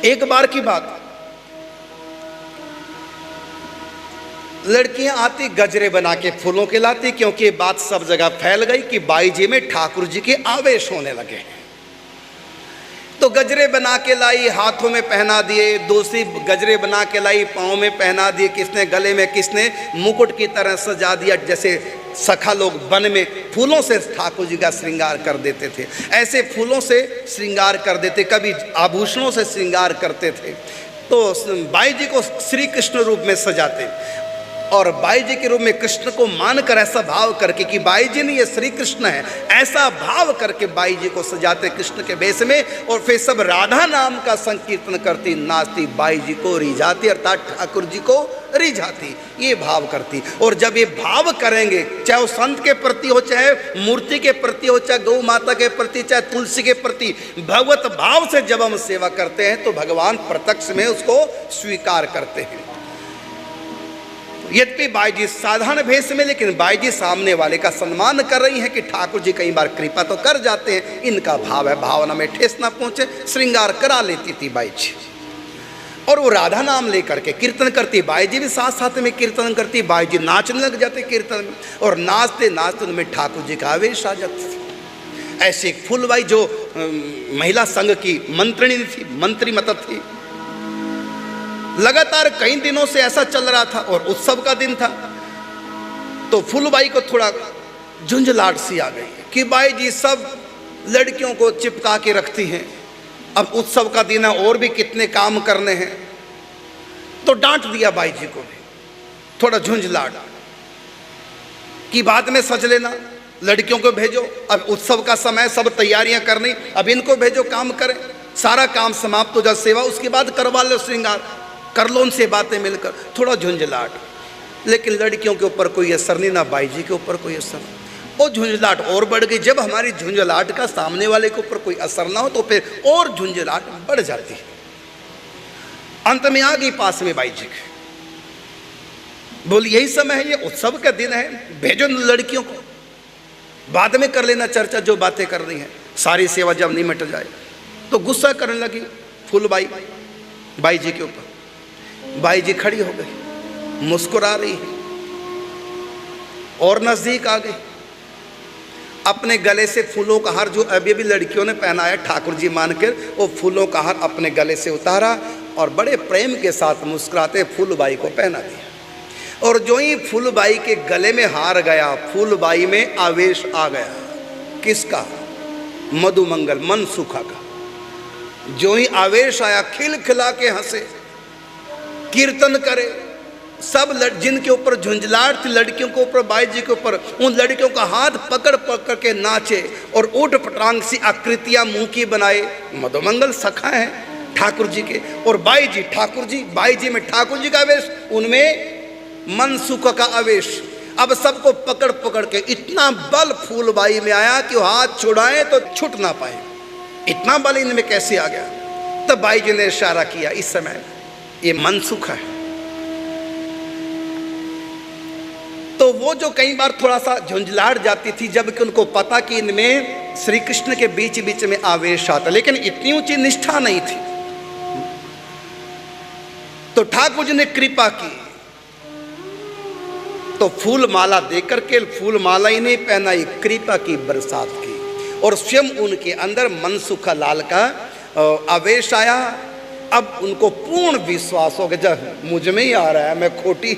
एक बार की बात, लड़कियां आती गजरे बना के फूलों के लाती, क्योंकि बात सब जगह फैल गई कि बाई जी में ठाकुर जी के आवेश होने लगे। तो गजरे बना के लाई, हाथों में पहना दिए, दूसरी गजरे बना के लाई, पाँव में पहना दिए, किसने गले में, किसने मुकुट की तरह सजा दिया। जैसे सखा लोग वन में फूलों से ठाकुर जी का श्रृंगार कर देते थे, ऐसे फूलों से श्रृंगार कर देते, कभी आभूषणों से श्रृंगार करते थे। तो बाई जी को श्री कृष्ण रूप में सजाते, और बाई जी के रूप में कृष्ण को मानकर ऐसा भाव करके कि बाई जी नहीं ये श्री कृष्ण है, ऐसा भाव करके बाई जी को सजाते कृष्ण के भेष में। और फिर सब राधा नाम का संकीर्तन करती, नाचती, बाई जी को रिझाती, अर्थात ठाकुर जी को रिझाती, ये भाव करती। और जब ये भाव करेंगे, चाहे वो संत के प्रति हो, चाहे मूर्ति के प्रति हो, चाहे गौ माता के प्रति, चाहे तुलसी के प्रति, भगवत भाव से जब हम सेवा करते हैं तो भगवान प्रत्यक्ष में उसको स्वीकार करते हैं। यद्यपि बाई जी साधारण भेष में, लेकिन बाई जी सामने वाले का सम्मान कर रही हैं कि ठाकुर जी कई बार कृपा तो कर जाते हैं, इनका भाव है, भावना में ठेस ना पहुंचे, श्रृंगार करा लेती थी बाई जी। और वो राधा नाम लेकर के कीर्तन करती, बाई जी भी साथ साथ में कीर्तन करती, बाई जी नाचने लग जाते कीर्तन में, और नाचते नाचते उनमें ठाकुर जी का आवेश आ जाता था। ऐसे एक फूलबाई जो महिला संघ की मंत्रिणी थी, मंत्री मत थी, लगातार कई दिनों से ऐसा चल रहा था और उत्सव का दिन था। तो फूलबाई को थोड़ा झुंझलाहट सी आ गई कि बाई जी सब लड़कियों को चिपका के रखती हैं, अब उत्सव का दिन है और भी कितने काम करने हैं। तो डांट दिया बाई जी को भी, थोड़ा झुंझलाहट कि बाद में सज लेना, लड़कियों को भेजो, अब उत्सव का समय, सब तैयारियां करनी, अब इनको भेजो काम करें, सारा काम समाप्त हो जाए, सेवा उसके बाद करवा लो, श्रृंगार कर लो उनसे बातें मिलकर, थोड़ा झुंझलाहट। लेकिन लड़कियों के ऊपर कोई असर नहीं, ना बाई जी के ऊपर कोई असर। और झुंझलाहट और बढ़ गई। जब हमारी झुंझलाहट का सामने वाले के ऊपर कोई असर ना हो तो फिर और झुंझलाहट बढ़ जाती है। अंत में आ गई पास में बाई जी के, बोली यही समय है, ये उत्सव का दिन है, भेजो लड़कियों को, बाद में कर लेना चर्चा, जो बातें कर रही हैं, सारी सेवा जब नहीं मिट जाए। तो गुस्सा करने लगी फूलबाई बाई जी के ऊपर। बाई जी खड़ी हो गई, मुस्कुरा रही है और नजदीक आ गई, अपने गले से फूलों का हार, जो अभी अभी लड़कियों ने पहनाया ठाकुर जी मानकर, वो फूलों का हार अपने गले से उतारा और बड़े प्रेम के साथ मुस्कुराते फूलबाई को पहना दिया। और जो ही फूलबाई के गले में हार गया, फूलबाई में आवेश आ गया। किसका? मधुमंगल मनसुखा का। जो ही आवेश आया, खिलखिला के हंसे, कीर्तन करे, सब जिनके ऊपर झुंझलाहट थी लड़कियों के ऊपर, बाई जी के ऊपर, उन लड़कियों का हाथ पकड़ पकड़ के नाचे और ऊट पटांग सी आकृतियां मुंह की बनाए। मधुमंगल सखा है ठाकुर जी के, और बाई जी ठाकुर जी, बाई जी में ठाकुर जी का आवेश, उनमें मनसुख का आवेश। अब सबको पकड़ पकड़ के इतना बल फूलबाई में आया कि हाथ छुड़ाए तो छूट ना पाए, इतना बल इनमें कैसे आ गया। तब बाई जी ने इशारा किया, इस समय ये मनसुख है। तो वो जो कई बार थोड़ा सा झुंझलाहट जाती थी, जबकि उनको पता कि इनमें श्री कृष्ण के बीच बीच में आवेश आता, लेकिन इतनी ऊंची निष्ठा नहीं थी। तो ठाकुर जी ने कृपा की, तो फूल माला देकर के, फूल माला ही नहीं पहनाई, कृपा की बरसात की, और स्वयं उनके अंदर मनसुखा लाल का आवेश आया। अब उनको पूर्ण विश्वास हो गया, जब मुझ में ही आ रहा है, मैं खोटी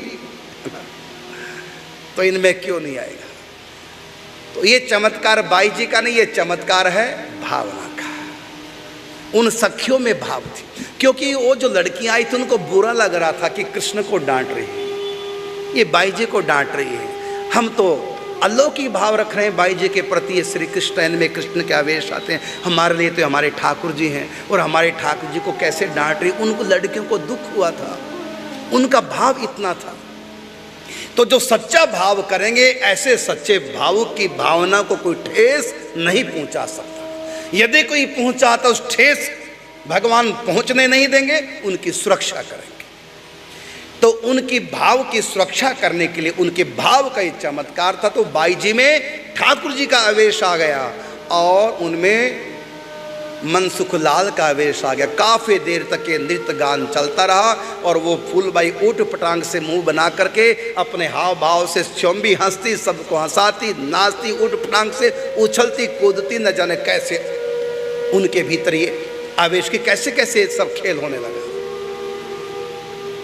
तो इनमें क्यों नहीं आएगा। तो ये चमत्कार बाई जी का नहीं, ये चमत्कार है भावना का। उन सखियों में भाव थी, क्योंकि वो जो लड़कियां आई थी उनको बुरा लग रहा था कि कृष्ण को डांट रही है, ये बाई जी को डांट रही है। हम तो अलौकिक भाव रख रहे हैं बाई जी के प्रति, ये श्री कृष्ण, इनमें कृष्ण के आवेश आते हैं, हमारे लिए तो हमारे ठाकुर जी हैं, और हमारे ठाकुर जी को कैसे डांट रही। उनको लड़कियों को दुख हुआ था, उनका भाव इतना था। तो जो सच्चा भाव करेंगे, ऐसे सच्चे भाव की भावना को कोई ठेस नहीं पहुंचा सकता। यदि कोई पहुंचा तो उस ठेस भगवान पहुंचने नहीं देंगे, उनकी सुरक्षा करेंगे। तो उनकी भाव की सुरक्षा करने के लिए उनके भाव का ये चमत्कार था। तो बाई जी में ठाकुर जी का आवेश आ गया और उनमें मनसुख लाल का आवेश आ गया। काफ़ी देर तक ये नृत्य गान चलता रहा और वो फूलबाई ऊट पटांग से मुंह बना करके अपने हाव भाव से चौंबी हंसती, सबको हंसाती, नाचती, ऊट पटांग से उछलती कूदती, न जाने कैसे उनके भीतर ये आवेश की कैसे कैसे सब खेल होने लगा।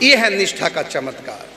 ये है निष्ठा का चमत्कार।